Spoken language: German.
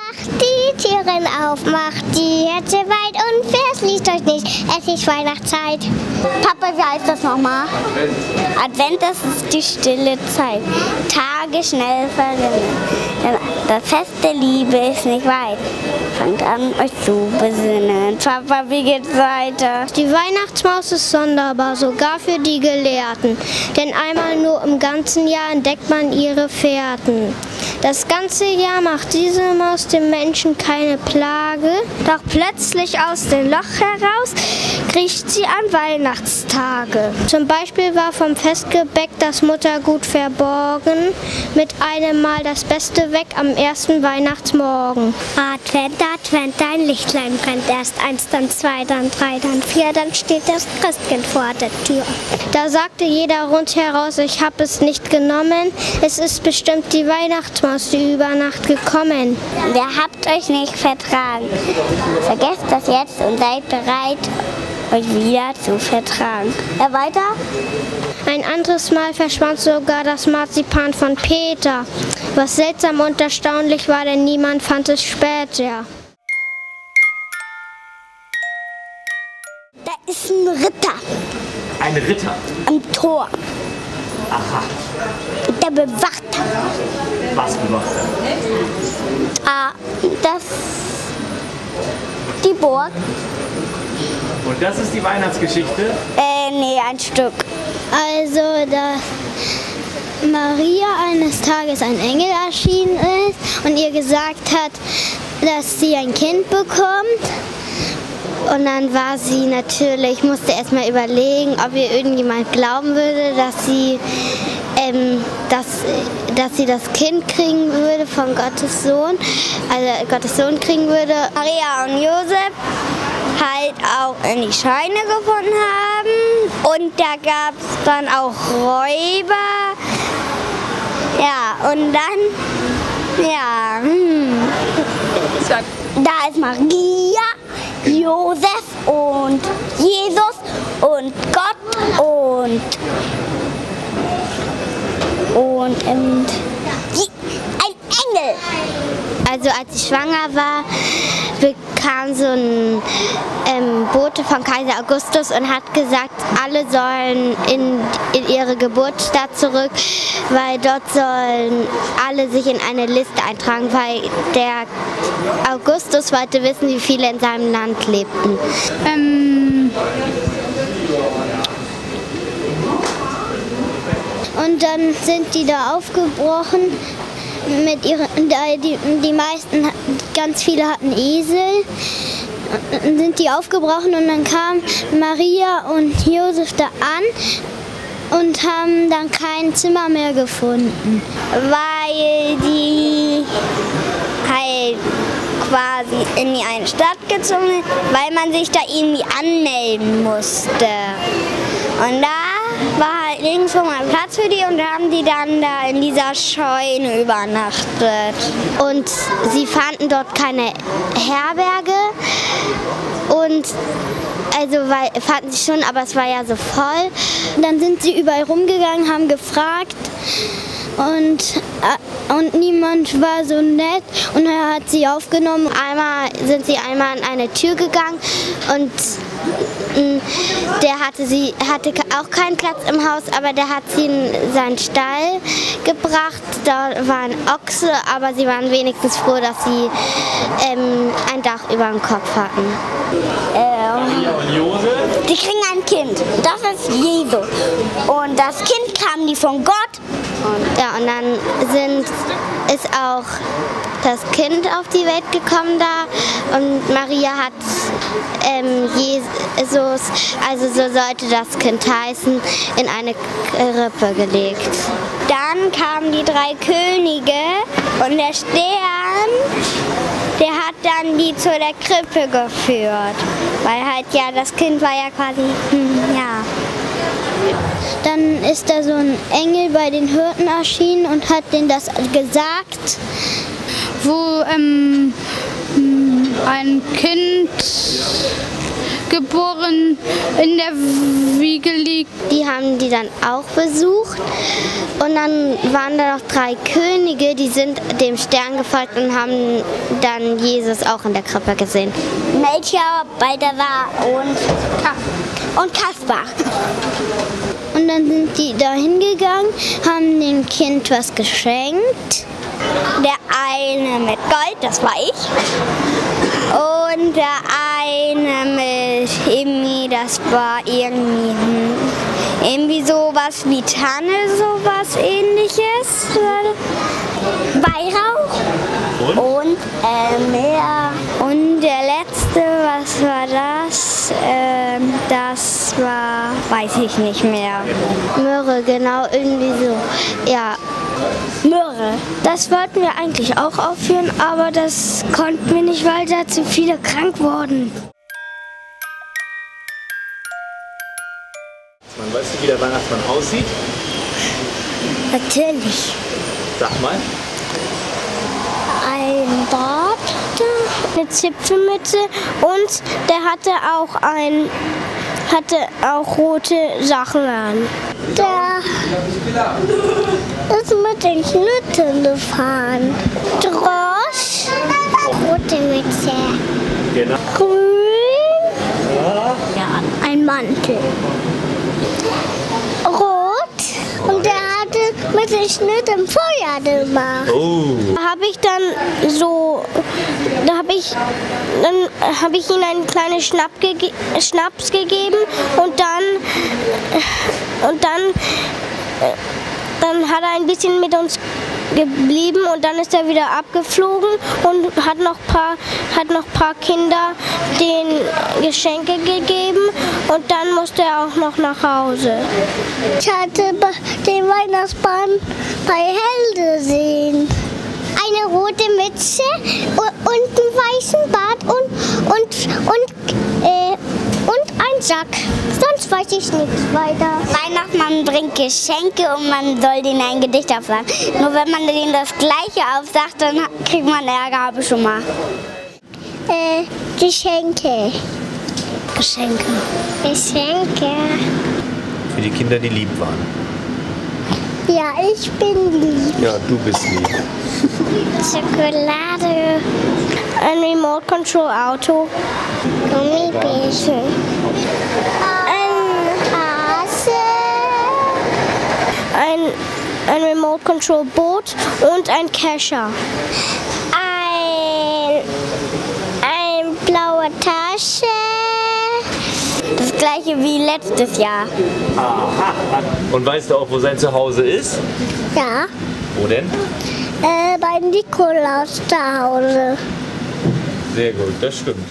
Macht die Türen auf, macht die Herzen weit und verschließt euch nicht, es ist Weihnachtszeit. Papa, wie heißt das nochmal? Advent, das ist die stille Zeit. Tage schnell verrinnen, das Fest der Liebe ist nicht weit. Fangt an, euch zu besinnen. Papa, wie geht's weiter? Die Weihnachtsmaus ist sonderbar, sogar für die Gelehrten. Denn einmal nur im ganzen Jahr entdeckt man ihre Fährten. Das ganze Jahr macht diese Maus dem Menschen keine Plage. Doch plötzlich aus dem Loch heraus kriecht sie an Weihnachtstage. Zum Beispiel war vom Festgebäck das Muttergut verborgen. Mit einem Mal das Beste weg am ersten Weihnachtsmorgen. Advent, Advent, dein Lichtlein brennt. Erst 1, dann 2, dann 3, dann 4, dann steht das Christkind vor der Tür. Da sagte jeder rundheraus, ich hab es nicht genommen. Es ist bestimmt die Weihnachtsmaus, die über Nacht gekommen. Ihr habt euch nicht vertragen. Vergesst das jetzt und seid bereit, euch wieder zu vertragen. Weiter? Ein anderes Mal verschwand sogar das Marzipan von Peter. Was seltsam und erstaunlich war, denn niemand fand es später. Da ist ein Ritter. Ein Ritter? Am Tor. Aha. Der bewacht. Was bewacht er? Die Burg. Und das ist die Weihnachtsgeschichte? Nee, ein Stück. Also, dass Maria eines Tages ein Engel erschienen ist und ihr gesagt hat, dass sie ein Kind bekommt. Und dann war sie natürlich, musste erst mal überlegen, ob ihr irgendjemand glauben würde, dass sie das Kind kriegen würde von Gottes Sohn, also Gottes Sohn kriegen würde. Maria und Josef halt auch in die Scheune gefunden haben und da gab es dann auch Räuber. Ja, und dann, ja, da ist Maria, Josef und Jesus und Gott und ein Engel. Also als ich schwanger war, bekam so ein Bote von Kaiser Augustus und hat gesagt, alle sollen in ihre Geburtsstadt zurück, weil dort sollen alle sich in eine Liste eintragen, weil der Augustus wollte wissen, wie viele in seinem Land lebten. Und dann sind die da aufgebrochen. Die meisten, ganz viele hatten Esel, sind die aufgebrochen und dann kamen Maria und Josef da an und haben dann kein Zimmer mehr gefunden. Weil die halt quasi in die eine Stadt gezogen sind, weil man sich da irgendwie anmelden musste. Und da war halt nirgendwo mal Platz für die und da haben die dann da in dieser Scheune übernachtet. Und sie fanden dort keine Herberge und fanden sie schon, aber es war ja so voll. Und dann sind sie überall rumgegangen, haben gefragt und niemand war so nett und er hat sie aufgenommen. Sind sie einmal an eine Tür gegangen und der hatte auch keinen Platz im Haus, aber der hat sie in seinen Stall gebracht. Da war ein Ochse, aber sie waren wenigstens froh, dass sie ein Dach über dem Kopf hatten. Maria und Josef? Die kriegen ein Kind, das ist Jesus. Und das Kind kam die von Gott. Und dann ist auch das Kind auf die Welt gekommen da und Maria hat Jesus, also so sollte das Kind heißen, in eine Krippe gelegt. Dann kamen die 3 Könige und der Stern, der hat dann die zu der Krippe geführt, weil halt ja das Kind war ja quasi, ja. Dann ist da so ein Engel bei den Hirten erschienen und hat denen das gesagt. Wo ein Kind geboren in der Wiege liegt. Die haben die dann auch besucht. Und dann waren da noch 3 Könige, die sind dem Stern gefolgt und haben dann Jesus auch in der Krippe gesehen. Melchior, Balthasar und Kaspar. Und dann sind die da hingegangen, haben dem Kind was geschenkt. Der eine mit Gold, das war ich. Und der eine mit irgendwie, das war irgendwie sowas wie Tanne, sowas Ähnliches. Weihrauch und Meer. Und der letzte, was war das? Das war, weiß ich nicht mehr. Myrrhe, genau, irgendwie so. Ja. Myrrhe. Das wollten wir eigentlich auch aufführen, aber das konnten wir nicht, weil da zu viele krank wurden. Weißt du, wie der Weihnachtsmann aussieht? Natürlich. Sag mal. Ein Bart, eine Zipfelmütze und der hatte auch rote Sachen an. Der ist mit den Schlitten gefahren. Drosch, rote Mütze, Genau. grün, ein Mantel, rot und der hatte mit dem Schnitt im Feuer gemacht. Oh. Da habe ich ihm einen kleinen Schnaps gegeben und dann hat er ein bisschen mit uns geblieben und dann ist er wieder abgeflogen und hat noch ein paar Kinder den Geschenke gegeben und dann musste er auch noch nach Hause. Ich hatte den Weihnachtsmann bei Hell gesehen. Eine rote Mütze und einen weißen Bart und einen Sack. Sonst weiß ich nichts weiter. Weihnachtsmann bringt Geschenke und man soll denen ein Gedicht aufsagen. Nur wenn man denen das Gleiche aufsagt, dann kriegt man Ärger, habe ich schon mal. Geschenke. Für die Kinder, die lieb waren. Ja, ich bin lieb. Ja, du bist lieb. Schokolade. Ein Remote Control Auto. Gummibärchen. Ein Hase. Ein Remote Control Boot und ein Kescher. Ein blaue Tasche. Das gleiche wie letztes Jahr. Aha. Und weißt du auch, wo sein Zuhause ist? Ja. Wo denn? Bei Nikolaus zu Hause. Sehr gut, das stimmt.